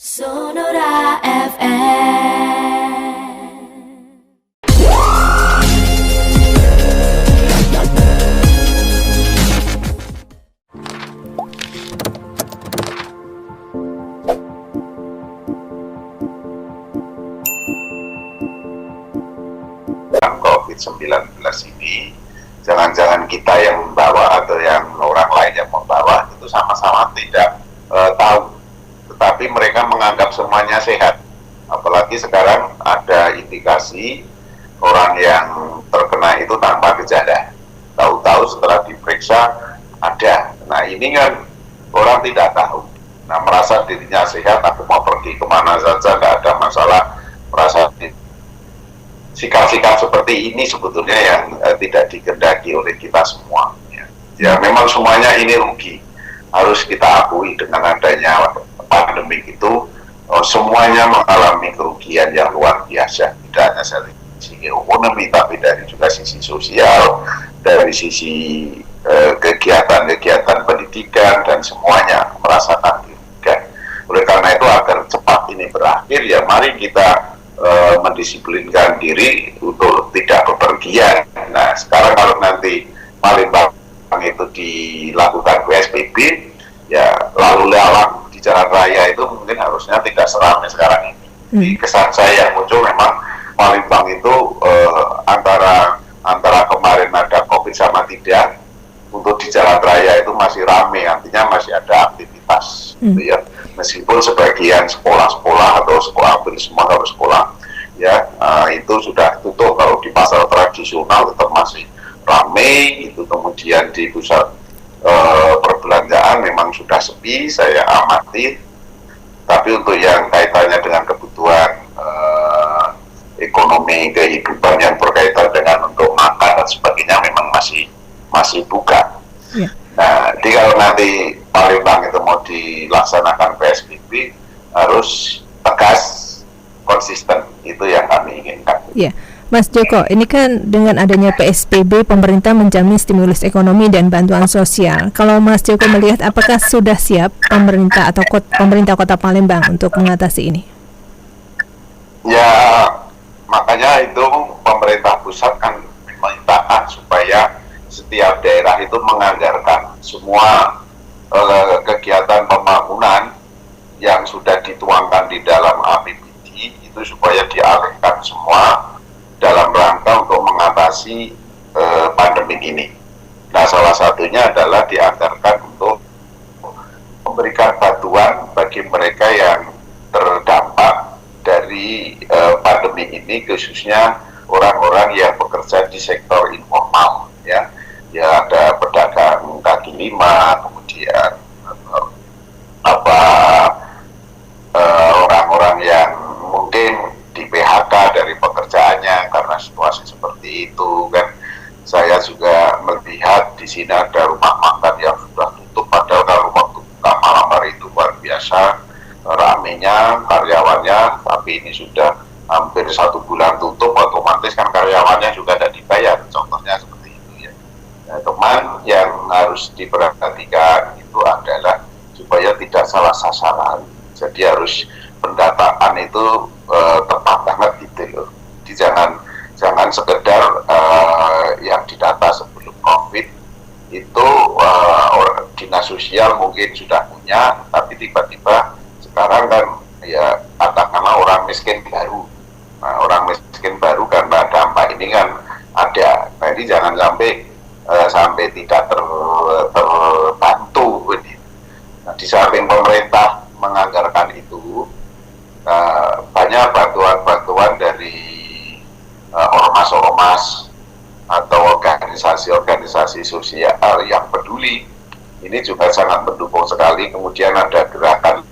Sonora FM. COVID-19 ini, jangan-jangan kita yang membawa atau yang orang lain yang membawa itu sama-sama tidak tahu, tetapi mereka menganggap semuanya sehat. Apalagi sekarang ada indikasi orang yang terkena itu tanpa gejala, tahu-tahu setelah diperiksa ada. Nah ini kan orang tidak tahu, nah merasa dirinya sehat, aku mau pergi kemana saja nggak ada masalah, merasa sikap-sikap seperti ini sebetulnya yang tidak dikehendaki oleh kita semua. Ya memang semuanya ini rugi, harus kita akui dengan adanya pandemi itu semuanya mengalami kerugian yang luar biasa, tidak hanya dari sisi ekonomi tapi dari juga sisi sosial, dari sisi kegiatan-kegiatan pendidikan, dan semuanya merasakan kerugian. Oleh karena itu agar cepat ini berakhir, ya mari kita mendisiplinkan diri untuk tidak bepergian. Nah sekarang kalau nanti Palembang itu dilakukan PSBB, ya lalu lalang di jalan raya itu mungkin harusnya tidak seramai sekarang ini. Di kesan saya yang muncul memang Palembang itu antara kemarin ada COVID sama tidak, untuk di jalan raya itu masih ramai, artinya masih ada aktivitas gitu ya. Meskipun sebagian sekolah-sekolah atau sekolah hampir semua harus sekolah ya, itu sudah tutup. Kalau di pasar tradisional tetap masih ramai itu, kemudian di pusat perbelanjaan memang sudah sepi saya amati, tapi untuk yang kaitannya dengan kebutuhan ekonomi kehidupan yang berkaitan dengan untuk makan dan sebagainya memang masih buka. Nah, jadi kalau nanti Palembang itu mau dilaksanakan PSBB harus tegas, konsisten, itu yang kami inginkan. Ya, Mas Joko, ini kan dengan adanya PSBB pemerintah menjamin stimulus ekonomi dan bantuan sosial. Kalau Mas Joko melihat, apakah sudah siap pemerintah atau pemerintah Kota Palembang untuk mengatasi ini? Ya, makanya itu pemerintah pusat kan memintakan supaya setiap daerah itu menganggarkan semua kegiatan pembangunan yang sudah dituangkan di dalam APBD itu supaya dialihkan semua dalam rangka untuk mengatasi pandemi ini. Nah, salah satunya adalah dianggarkan untuk memberikan bantuan bagi mereka yang terdampak dari pandemi ini, khususnya orang-orang yang bekerja di sektor informal ya. Ya ada pedagang kaki lima, kemudian orang-orang yang mungkin di PHK dari pekerjaannya karena situasi seperti itu kan. Saya juga melihat di sini ada rumah makan yang sudah tutup, padahal kalau waktu buka malam hari itu luar biasa ramenya karyawannya, tapi ini sudah hampir 1 bulan tutup, otomatis kan karyawannya juga tidak dibayar, contohnya seperti itu ya. Nah, teman yang harus diperhatikan itu adalah supaya tidak salah sasaran, jadi harus pendataan itu tepat banget gitu loh. Jadi jangan sekedar yang didata sebelum COVID itu dinas sosial mungkin sudah punya, tapi tiba-tiba sekarang kan ya katakanlah orang miskin baru. Nah, orang miskin baru karena dampak ini kan ada. Nah, ini jangan sampai tidak terbantu. Nah, di samping pemerintah menganggarkan itu, banyak bantuan-bantuan dari ormas-ormas atau organisasi-organisasi sosial yang peduli. Ini juga sangat mendukung sekali. Kemudian ada gerakan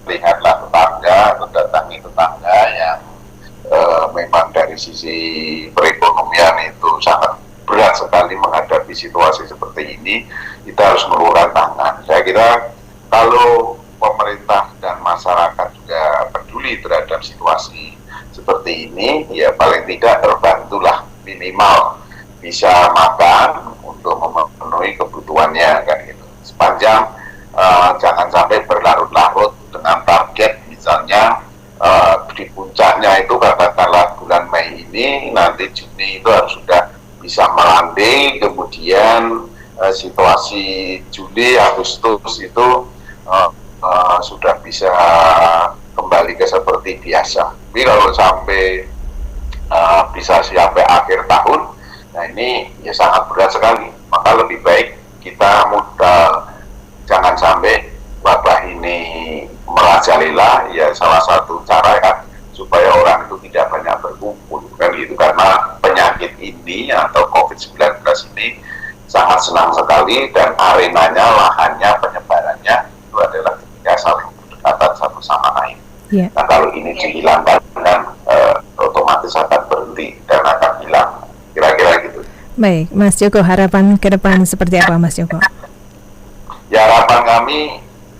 lihatlah tetangga atau datangi tetangga yang memang dari sisi perekonomian itu sangat berat sekali menghadapi situasi seperti ini. Kita harus mengulurkan tangan. Saya kira kalau pemerintah dan masyarakat juga peduli terhadap situasi seperti ini, ya paling tidak terbantulah, minimal bisa makan untuk memenuhi kebutuhannya kan gitu. Sepanjang jangan sampai berlarut-larut dengan target misalnya nanti Juni itu harus sudah bisa melandai, kemudian situasi Juli, Agustus itu sudah bisa kembali ke seperti biasa. Tapi kalau sampai bisa sampai akhir tahun, nah ini ya sangat berat sekali. Maka lebih baik kita jangan sampai wabah ini merajalela. Ya salah satu cara kan supaya orang itu tidak banyak berkumpul kan gitu, karena penyakit ini atau COVID-19 ini sangat senang sekali dan arenanya, lahannya, penyebarannya itu adalah ketika saling berdekatan satu sama lain. Yeah. Nah kalau ini dihilangkan dengan otomatis akan berhenti dan akan hilang, kira-kira gitu. Baik, Mas Joko, harapan ke depan seperti apa, Mas Joko? Ya, harapan kami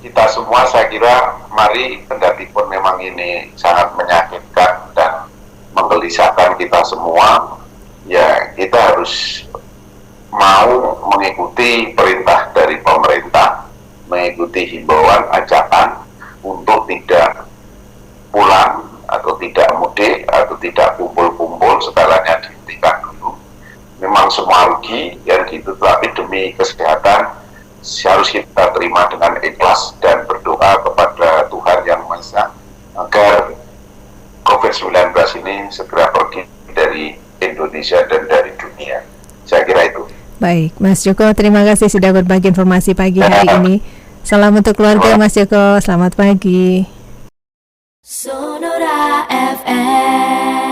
kita semua, saya kira mari, kendati pun memang ini sangat menyakitkan dan menggelisahkan kita semua, ya kita harus mau mengikuti perintah dari pemerintah, mengikuti himbauan, ajakan untuk tidak pulang atau tidak mudik atau tidak kumpul-kumpul, segalanya dihentikan dulu. Memang semua rugi yang gitu, tapi demi kesehatan harus kita terima dengan ikhlas dan berdoa kepada Tuhan Yang Maha Esa agar COVID-19 ini segera pergi dari Indonesia dan dari dunia. Saya kira itu. Baik, Mas Joko, terima kasih sudah berbagi informasi pagi hari ini. Salam untuk keluarga, Mas Joko. Selamat pagi. Sonora FM.